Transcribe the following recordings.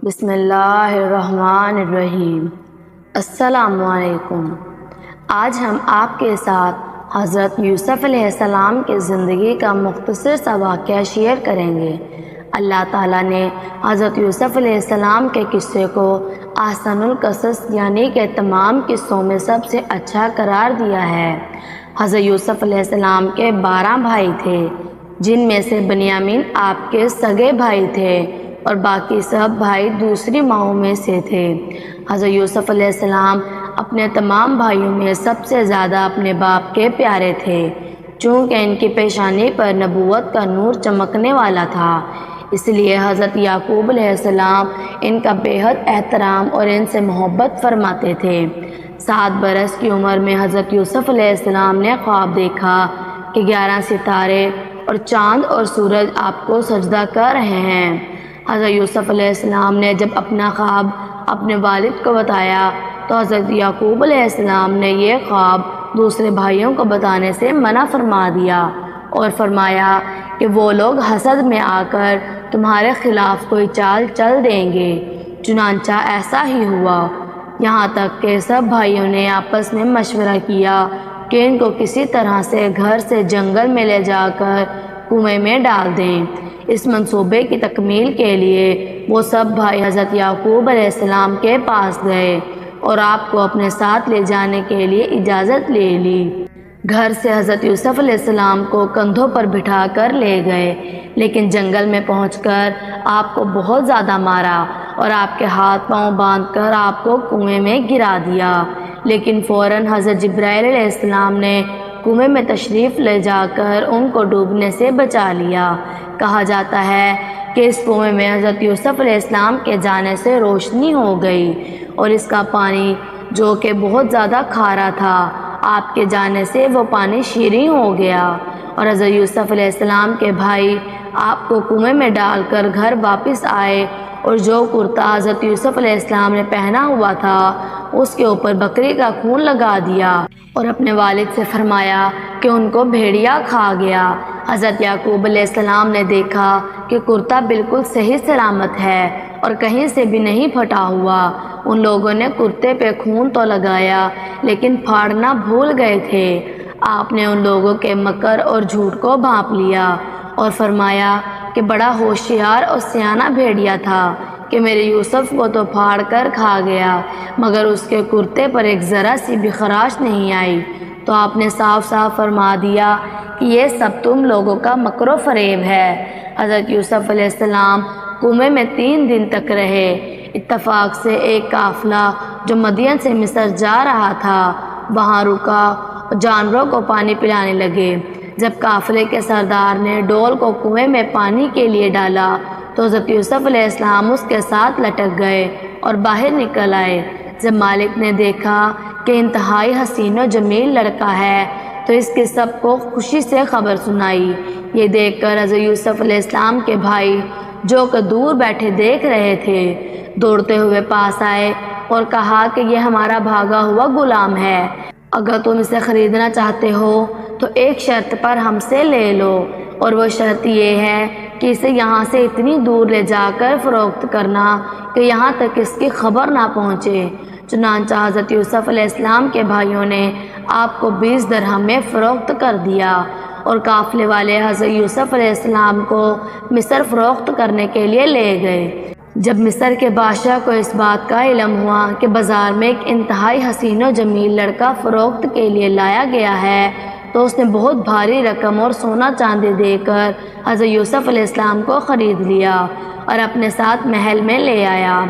بسم اللہ الرحمن الرحیم۔ السلام علیکم۔ آج ہم آپ کے ساتھ حضرت یوسف علیہ السلام کی زندگی کا مختصر سا واقعہ شیئر کریں گے۔ اللہ تعالیٰ نے حضرت یوسف علیہ السلام کے قصے کو احسن القصص یعنی کہ تمام قصوں میں سب سے اچھا قرار دیا ہے۔ حضرت یوسف علیہ السلام کے 12 بھائی تھے، جن میں سے بنیامین آپ کے سگے بھائی تھے اور باقی سب بھائی دوسری ماؤں میں سے تھے۔ حضرت یوسف علیہ السلام اپنے تمام بھائیوں میں سب سے زیادہ اپنے باپ کے پیارے تھے، چونکہ ان کی پیشانی پر نبوت کا نور چمکنے والا تھا، اس لیے حضرت یعقوب علیہ السلام ان کا بے حد احترام اور ان سے محبت فرماتے تھے۔ 7 برس کی عمر میں حضرت یوسف علیہ السلام نے خواب دیکھا کہ 11 ستارے اور چاند اور سورج آپ کو سجدہ کر رہے ہیں۔ حضرت یوسف علیہ السلام نے جب اپنا خواب اپنے والد کو بتایا تو حضرت یعقوب علیہ السلام نے یہ خواب دوسرے بھائیوں کو بتانے سے منع فرما دیا اور فرمایا کہ وہ لوگ حسد میں آ کر تمہارے خلاف کوئی چال چل دیں گے۔ چنانچہ ایسا ہی ہوا، یہاں تک کہ سب بھائیوں نے آپس میں مشورہ کیا کہ ان کو کسی طرح سے گھر سے جنگل میں لے جا کر کنویں میں ڈال دیں۔ اس منصوبے کی تکمیل کے لیے وہ سب بھائی حضرت یعقوب علیہ السلام کے پاس گئے اور آپ کو اپنے ساتھ لے جانے کے لیے اجازت لے لی۔ گھر سے حضرت یوسف علیہ السلام کو کندھوں پر بٹھا کر لے گئے، لیکن جنگل میں پہنچ کر آپ کو بہت زیادہ مارا اور آپ کے ہاتھ پاؤں باندھ کر آپ کو کنویں میں گرا دیا، لیکن فوراً حضرت جبرائیل علیہ السلام نے کنویں میں تشریف لے جا کر ان کو ڈوبنے سے بچا لیا۔ کہا جاتا ہے کہ اس کنویں میں حضرت یوسف علیہ السلام کے جانے سے روشنی ہو گئی اور اس کا پانی جو کہ بہت زیادہ کھارا تھا، آپ کے جانے سے وہ پانی شیریں ہو گیا، اور حضرت یوسف علیہ السلام کے بھائی آپ کو کنویں میں ڈال کر گھر واپس آئے اور جو کرتا حضرت یوسف علیہ السلام نے پہنا ہوا تھا اس کے اوپر بکری کا خون لگا دیا اور اپنے والد سے فرمایا کہ ان کو بھیڑیا کھا گیا۔ حضرت یعقوب علیہ السلام نے دیکھا کہ کرتا بالکل صحیح سلامت ہے اور کہیں سے بھی نہیں پھٹا ہوا۔ ان لوگوں نے کرتے پہ خون تو لگایا لیکن پھاڑنا بھول گئے تھے۔ آپ نے ان لوگوں کے مکر اور جھوٹ کو بھانپ لیا اور فرمایا کہ بڑا ہوشیار اور سیانہ بھیڑیا تھا کہ میرے یوسف کو تو پھاڑ کر کھا گیا، مگر اس کے کرتے پر ایک ذرا سی بھی خراش نہیں آئی۔ تو آپ نے صاف صاف فرما دیا کہ یہ سب تم لوگوں کا مکر و فریب ہے۔ حضرت یوسف علیہ السلام کنویں میں 3 دن تک رہے۔ اتفاق سے ایک قافلہ جو مدین سے مصر جا رہا تھا وہاں رکا اور جانوروں کو پانی پلانے لگے۔ جب قافلے کے سردار نے ڈول کو کنویں میں پانی کے لیے ڈالا تو حضرت یوسف علیہ السلام اس کے ساتھ لٹک گئے اور باہر نکل آئے۔ جب مالک نے دیکھا کہ انتہائی حسین و جمیل لڑکا ہے تو اس کے سب کو خوشی سے خبر سنائی۔ یہ دیکھ کر حضرت یوسف علیہ السلام کے بھائی جو کہ دور بیٹھے دیکھ رہے تھے دوڑتے ہوئے پاس آئے اور کہا کہ یہ ہمارا بھاگا ہوا غلام ہے، اگر تم اسے خریدنا چاہتے ہو تو ایک شرط پر ہم سے لے لو، اور وہ شرط یہ ہے کہ اسے یہاں سے اتنی دور لے جا کر فروخت کرنا کہ یہاں تک اس کی خبر نہ پہنچے۔ چنانچہ حضرت یوسف علیہ السلام کے بھائیوں نے آپ کو 20 درہم میں فروخت کر دیا اور قافلے والے حضرت یوسف علیہ السلام کو مصر فروخت کرنے کے لیے لے گئے۔ جب مصر کے بادشاہ کو اس بات کا علم ہوا کہ بازار میں ایک انتہائی حسین و جمیل لڑکا فروخت کے لیے لایا گیا ہے تو اس نے بہت بھاری رقم اور سونا چاندی دے کر حضرت یوسف علیہ السلام کو خرید لیا اور اپنے ساتھ محل میں لے آیا۔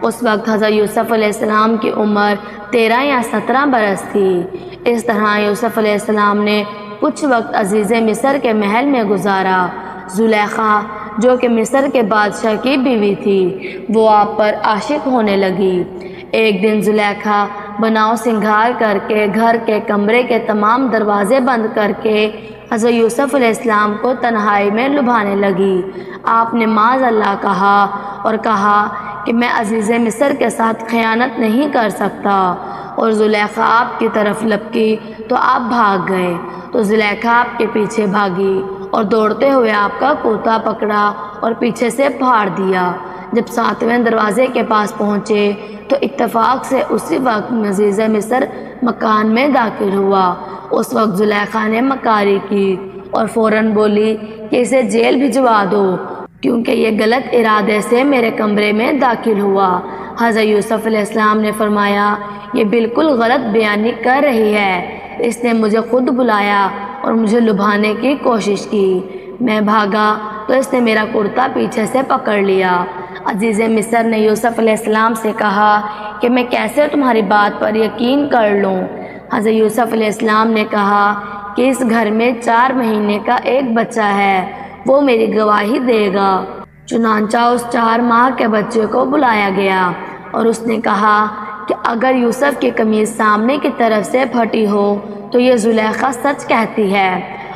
اس وقت حضرت یوسف علیہ السلام کی عمر 13 یا 17 برس تھی۔ اس طرح یوسف علیہ السلام نے کچھ وقت عزیز مصر کے محل میں گزارا۔ زلیخا جو کہ مصر کے بادشاہ کی بیوی تھی وہ آپ پر عاشق ہونے لگی۔ ایک دن زلیخا بناؤ سنگھار کر کے گھر کے کمرے کے تمام دروازے بند کر کے حضرت یوسف علیہ السلام کو تنہائی میں لبھانے لگی۔ آپ نے معاذ اللہ کہا اور کہا کہ میں عزیز مصر کے ساتھ خیانت نہیں کر سکتا، اور زلیخا آپ کی طرف لپکی تو آپ بھاگ گئے۔ تو زلیخا آپ کے پیچھے بھاگی اور دوڑتے ہوئے آپ کا کرتا پکڑا اور پیچھے سے پھاڑ دیا۔ جب 7ویں دروازے کے پاس پہنچے تو اتفاق سے اسی وقت عزیز مصر مکان میں داخل ہوا۔ اس وقت زلیخا نے مکاری کی اور فوراً بولی کہ اسے جیل بھجوا دو، کیونکہ یہ غلط ارادے سے میرے کمرے میں داخل ہوا۔ حضرت یوسف علیہ السلام نے فرمایا یہ بالکل غلط بیانی کر رہی ہے، اس نے مجھے خود بلایا اور مجھے لبھانے کی کوشش کی، میں بھاگا تو اس نے میرا کرتا پیچھے سے پکڑ لیا۔ عزیز مصر نے یوسف علیہ السلام سے کہا کہ میں کیسے تمہاری بات پر یقین کر لوں؟ حضرت یوسف علیہ السلام نے کہا کہ اس گھر میں 4 مہینے کا ایک بچہ ہے، وہ میری گواہی دے گا۔ چنانچہ اس 4 ماہ کے بچے کو بلایا گیا اور اس نے کہا کہ اگر یوسف کی قمیض سامنے کی طرف سے پھٹی ہو تو یہ زلیخا سچ کہتی ہے،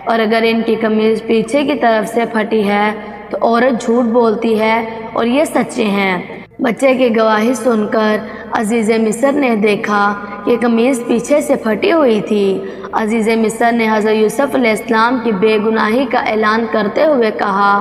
اور اگر ان کی قمیض پیچھے کی طرف سے پھٹی ہے تو عورت جھوٹ بولتی ہے اور یہ سچے ہیں۔ بچے کی گواہی سن کر عزیز مصر نے دیکھا کہ قمیض پیچھے سے پھٹی ہوئی تھی۔ عزیز مصر نے حضرت یوسف علیہ السلام کی بے گناہی کا اعلان کرتے ہوئے کہا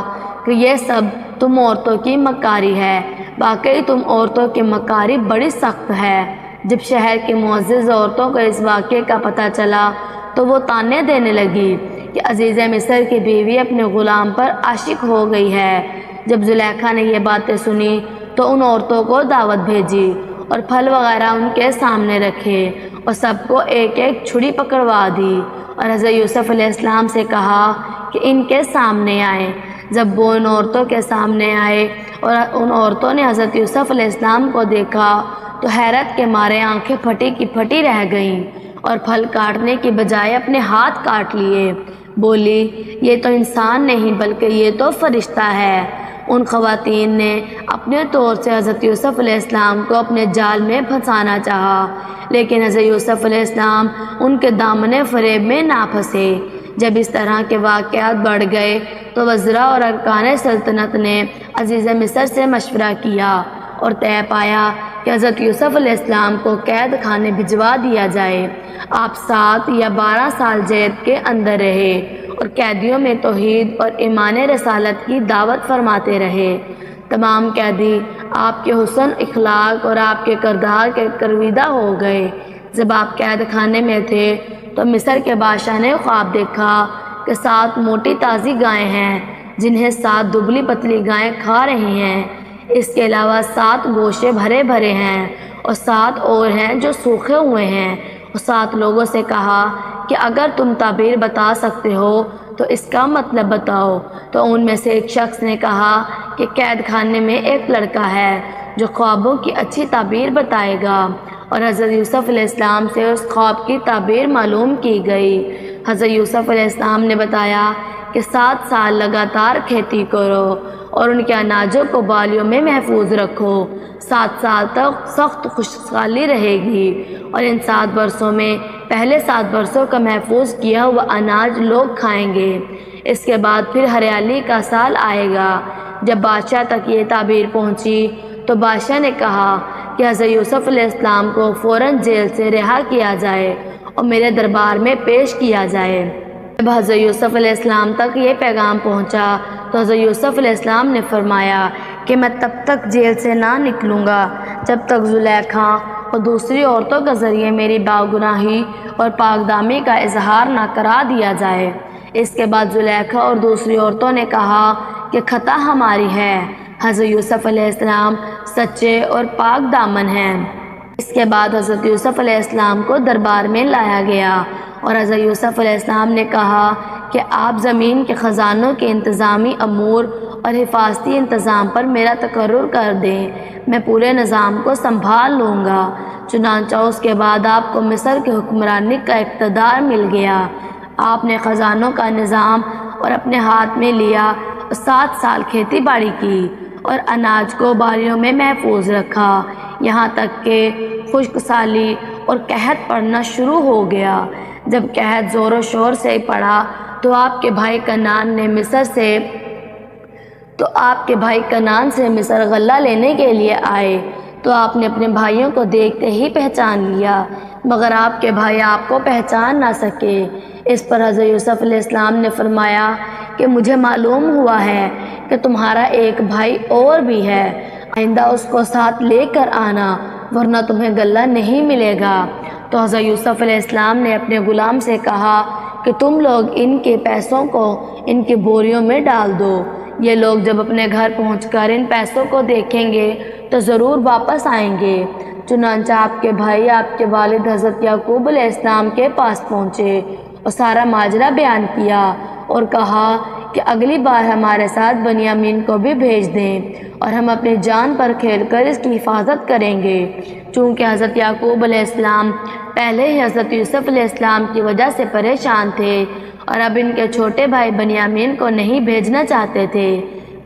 کہ یہ سب تم عورتوں کی مکاری ہے، واقعی تم عورتوں کی مکاری بڑی سخت ہے۔ جب شہر کی معزز عورتوں کو اس واقعے کا پتہ چلا تو وہ طعنے دینے لگی کہ عزیز مصر کی بیوی اپنے غلام پر عاشق ہو گئی ہے۔ جب زلیخا نے یہ باتیں سنی تو ان عورتوں کو دعوت بھیجی اور پھل وغیرہ ان کے سامنے رکھے اور سب کو ایک ایک چھری پکڑوا دی اور حضرت یوسف علیہ السلام سے کہا کہ ان کے سامنے آئیں۔ جب وہ ان عورتوں کے سامنے آئے اور ان عورتوں نے حضرت یوسف علیہ السلام کو دیکھا تو حیرت کے مارے آنکھیں پھٹی کی پھٹی رہ گئیں اور پھل کاٹنے کی بجائے اپنے ہاتھ کاٹ لیے۔ بولی یہ تو انسان نہیں بلکہ یہ تو فرشتہ ہے۔ ان خواتین نے اپنے طور سے حضرت یوسف علیہ السلام کو اپنے جال میں پھنسانا چاہا، لیکن حضرت یوسف علیہ السلام ان کے دامن فریب میں نہ پھنسے۔ جب اس طرح کے واقعات بڑھ گئے تو وزراء اور ارکان سلطنت نے عزیز مصر سے مشورہ کیا اور طے پایا کہ حضرت یوسف علیہ السلام کو قید خانے بھجوا دیا جائے۔ آپ 7 یا 12 سال جیل کے اندر رہے اور قیدیوں میں توحید اور ایمان رسالت کی دعوت فرماتے رہے۔ تمام قیدی آپ کے حسن اخلاق اور آپ کے کردار کے کرویدہ ہو گئے۔ جب آپ قید خانے میں تھے تو مصر کے بادشاہ نے خواب دیکھا کہ 7 موٹی تازی گائیں ہیں جنہیں 7 دبلی پتلی گائیں کھا رہی ہیں۔ اس کے علاوہ 7 گوشے بھرے بھرے ہیں اور 7 اور ہیں جو سوکھے ہوئے ہیں۔ اور 7 لوگوں سے کہا کہ اگر تم تعبیر بتا سکتے ہو تو اس کا مطلب بتاؤ۔ تو ان میں سے ایک شخص نے کہا کہ قید خانے میں ایک لڑکا ہے جو خوابوں کی اچھی تعبیر بتائے گا، اور حضرت یوسف علیہ السلام سے اس خواب کی تعبیر معلوم کی گئی۔ حضرت یوسف علیہ السلام نے بتایا کہ 7 سال لگاتار کھیتی کرو اور ان کے اناجوں کو بالیوں میں محفوظ رکھو۔ 7 سال تک سخت خشکسالی رہے گی اور ان 7 برسوں میں پہلے 7 برسوں کا محفوظ کیا ہوا اناج لوگ کھائیں گے۔ اس کے بعد پھر ہریالی کا سال آئے گا۔ جب بادشاہ تک یہ تعبیر پہنچی تو بادشاہ نے کہا کہ حضرت یوسف علیہ السلام کو فوراً جیل سے رہا کیا جائے اور میرے دربار میں پیش کیا جائے۔ جب حضرت یوسف علیہ السلام تک یہ پیغام پہنچا تو حضرت یوسف علیہ السلام نے فرمایا کہ میں تب تک جیل سے نہ نکلوں گا جب تک زلیخا اور دوسری عورتوں کے ذریعے میری باگناہی اور پاک دامی کا اظہار نہ کرا دیا جائے۔ اس کے بعد زلیخا اور دوسری عورتوں نے کہا کہ خطا ہماری ہے، حضرت یوسف علیہ السلام سچے اور پاک دامن ہیں۔ اس کے بعد حضرت یوسف علیہ السلام کو دربار میں لایا گیا اور حضرت یوسف علیہ السلام نے کہا کہ آپ زمین کے خزانوں کے انتظامی امور اور حفاظتی انتظام پر میرا تقرر کر دیں، میں پورے نظام کو سنبھال لوں گا۔ چنانچہ اس کے بعد آپ کو مصر کی حکمرانی کا اقتدار مل گیا۔ آپ نے خزانوں کا نظام اور اپنے ہاتھ میں لیا اور 7 سال کھیتی باڑی کی اور اناج کو باریوں میں محفوظ رکھا، یہاں تک کہ خشک سالی اور قحط پڑنا شروع ہو گیا۔ جب قحط زور و شور سے پڑا تو آپ کے بھائی کنان سے مصر غلہ لینے کے لیے آئے، تو آپ نے اپنے بھائیوں کو دیکھتے ہی پہچان لیا، مگر آپ کے بھائی آپ کو پہچان نہ سکے۔ اس پر حضرت یوسف علیہ السلام نے فرمایا کہ مجھے معلوم ہوا ہے کہ تمہارا ایک بھائی اور بھی ہے۔ آئندہ اس کو ساتھ لے کر آنا ورنہ تمہیں غلہ نہیں ملے گا۔ تو حضرت یوسف علیہ السلام نے اپنے غلام سے کہا کہ تم لوگ ان کے پیسوں کو ان کی بوریوں میں ڈال دو، یہ لوگ جب اپنے گھر پہنچ کر ان پیسوں کو دیکھیں گے تو ضرور واپس آئیں گے۔ چنانچہ آپ کے بھائی آپ کے والد حضرت یعقوب علیہ السلام کے پاس پہنچے اور سارا ماجرا بیان کیا اور کہا کہ اگلی بار ہمارے ساتھ بنیامین کو بھی بھیج دیں اور ہم اپنی جان پر کھیل کر اس کی حفاظت کریں گے۔ چونکہ حضرت یعقوب علیہ السلام پہلے ہی حضرت یوسف علیہ السلام کی وجہ سے پریشان تھے اور اب ان کے چھوٹے بھائی بنیامین کو نہیں بھیجنا چاہتے تھے،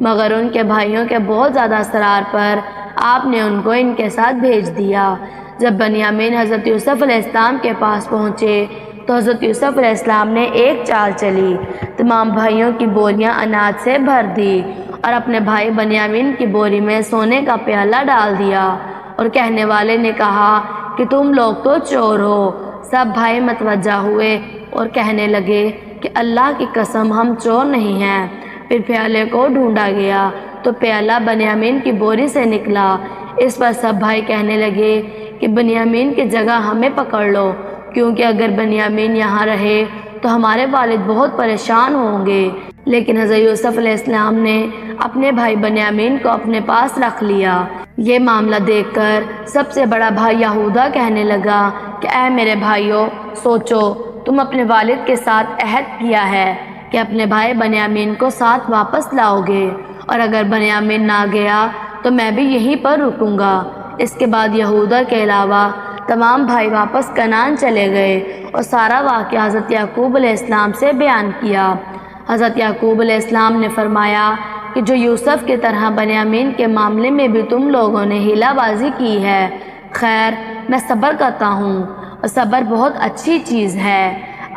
مگر ان کے بھائیوں کے بہت زیادہ اصرار پر آپ نے ان کو ان کے ساتھ بھیج دیا۔ جب بنیامین حضرت یوسف علیہ السلام کے پاس پہنچے تو حضرت یوسف علیہ السلام نے ایک چال چلی، تمام بھائیوں کی بوریاں اناج سے بھر دی اور اپنے بھائی بنیامین کی بوری میں سونے کا پیالہ ڈال دیا اور کہنے والے نے کہا کہ تم لوگ تو چور ہو۔ سب بھائی متوجہ ہوئے اور کہنے لگے کہ اللہ کی قسم ہم چور نہیں ہیں۔ پھر پیالے کو ڈھونڈا گیا تو پیالہ بنیامین کی بوری سے نکلا۔ اس پر سب بھائی کہنے لگے کہ بنیامین کی جگہ ہمیں پکڑ لو، کیونکہ اگر بنیامین یہاں رہے تو ہمارے والد بہت پریشان ہوں گے۔ لیکن حضرت یوسف علیہ السلام نے اپنے بھائی بنیامین کو اپنے پاس رکھ لیا۔ یہ معاملہ دیکھ کر سب سے بڑا بھائی یہودا کہنے لگا کہ اے میرے بھائیوں، سوچو، تم اپنے والد کے ساتھ عہد کیا ہے کہ اپنے بھائی بنیامین کو ساتھ واپس لاؤ گے، اور اگر بنیامین نہ گیا تو میں بھی یہیں پر رکوں گا۔ اس کے بعد یہودا کے علاوہ تمام بھائی واپس کنعان چلے گئے اور سارا واقعہ حضرت یعقوب علیہ السلام سے بیان کیا۔ حضرت یعقوب علیہ السلام نے فرمایا کہ جو یوسف کی طرح بنیامین کے معاملے میں بھی تم لوگوں نے ہیلا بازی کی ہے، خیر میں صبر کرتا ہوں اور صبر بہت اچھی چیز ہے۔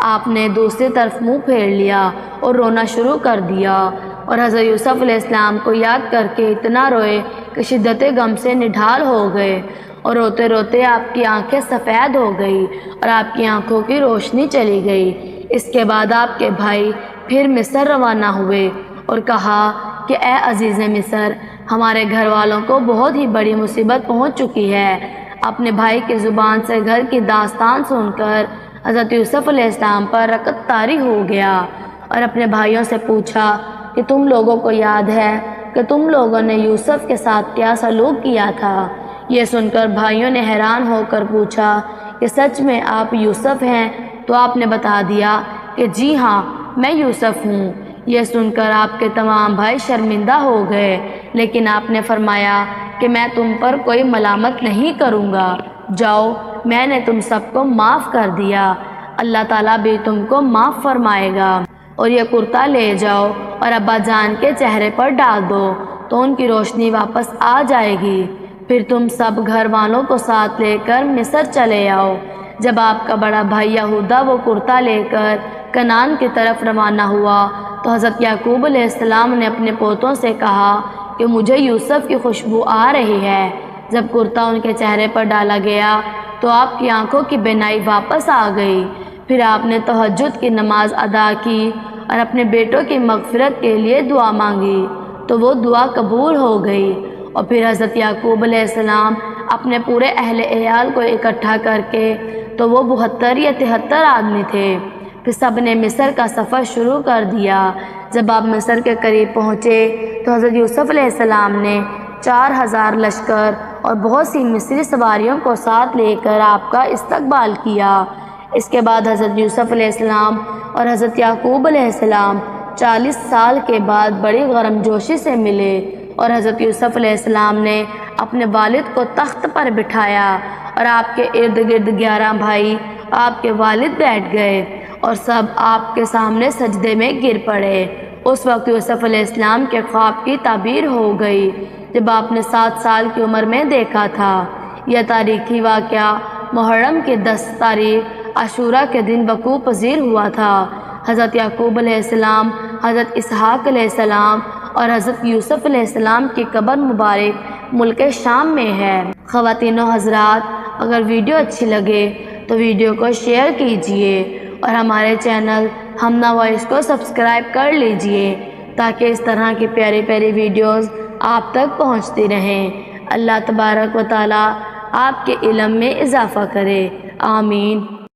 آپ نے دوسری طرف منہ پھیر لیا اور رونا شروع کر دیا اور حضرت یوسف علیہ السلام کو یاد کر کے اتنا روئے کہ شدت غم سے نڈھال ہو گئے، اور روتے روتے آپ کی آنکھیں سفید ہو گئی اور آپ کی آنکھوں کی روشنی چلی گئی۔ اس کے بعد آپ کے بھائی پھر مصر روانہ ہوئے اور کہا کہ اے عزیز مصر، ہمارے گھر والوں کو بہت ہی بڑی مصیبت پہنچ چکی ہے۔ اپنے بھائی کی زبان سے گھر کی داستان سن کر حضرت یوسف علیہ السلام پر رکعت طاری ہو گیا اور اپنے بھائیوں سے پوچھا کہ تم لوگوں کو یاد ہے کہ تم لوگوں نے یوسف کے ساتھ کیا سلوک کیا تھا؟ یہ سن کر بھائیوں نے حیران ہو کر پوچھا کہ سچ میں آپ یوسف ہیں؟ تو آپ نے بتا دیا کہ جی ہاں، میں یوسف ہوں۔ یہ سن کر آپ کے تمام بھائی شرمندہ ہو گئے، لیکن آپ نے فرمایا کہ میں تم پر کوئی ملامت نہیں کروں گا، جاؤ، میں نے تم سب کو معاف کر دیا، اللہ تعالیٰ بھی تم کو معاف فرمائے گا۔ اور یہ کرتا لے جاؤ اور ابا جان کے چہرے پر ڈال دو تو ان کی روشنی واپس آ جائے گی، پھر تم سب گھر والوں کو ساتھ لے کر مصر چلے آؤ۔ جب آپ کا بڑا بھائی یہودا وہ کرتا لے کر کنعان کی طرف روانہ ہوا تو حضرت یعقوب علیہ السلام نے اپنے پوتوں سے کہا کہ مجھے یوسف کی خوشبو آ رہی ہے۔ جب کرتا ان کے چہرے پر ڈالا گیا تو آپ کی آنکھوں کی بینائی واپس آ گئی۔ پھر آپ نے تہجد کی نماز ادا کی اور اپنے بیٹوں کی مغفرت کے لیے دعا مانگی تو وہ دعا قبول ہو گئی۔ اور پھر حضرت یعقوب علیہ السلام اپنے پورے اہل عیال کو اکٹھا کر کے، تو وہ 72 یا 73 آدمی تھے، پھر سب نے مصر کا سفر شروع کر دیا۔ جب آپ مصر کے قریب پہنچے تو حضرت یوسف علیہ السلام نے 4000 لشکر اور بہت سی مصری سواریوں کو ساتھ لے کر آپ کا استقبال کیا۔ اس کے بعد حضرت یوسف علیہ السلام اور حضرت یعقوب علیہ السلام 40 سال کے بعد بڑی گرمجوشی سے ملے، اور حضرت یوسف علیہ السلام نے اپنے والد کو تخت پر بٹھایا اور آپ کے ارد گرد 11 بھائی آپ کے والد بیٹھ گئے اور سب آپ کے سامنے سجدے میں گر پڑے۔ اس وقت یوسف علیہ السلام کے خواب کی تعبیر ہو گئی جب آپ نے 7 سال کی عمر میں دیکھا تھا۔ یہ تاریخی واقعہ محرم کی 10 تاریخ عاشوراء کے دن وقوع پذیر ہوا تھا۔ حضرت یعقوب علیہ السلام، حضرت اسحاق علیہ السلام اور حضرت یوسف علیہ السلام کی قبر مبارک ملک شام میں ہے۔ خواتین و حضرات، اگر ویڈیو اچھی لگے تو ویڈیو کو شیئر کیجئے اور ہمارے چینل ہمنا وائس کو سبسکرائب کر لیجئے تاکہ اس طرح کی پیاری پیاری ویڈیوز آپ تک پہنچتی رہیں۔ اللہ تبارک و تعالی آپ کے علم میں اضافہ کرے، آمین۔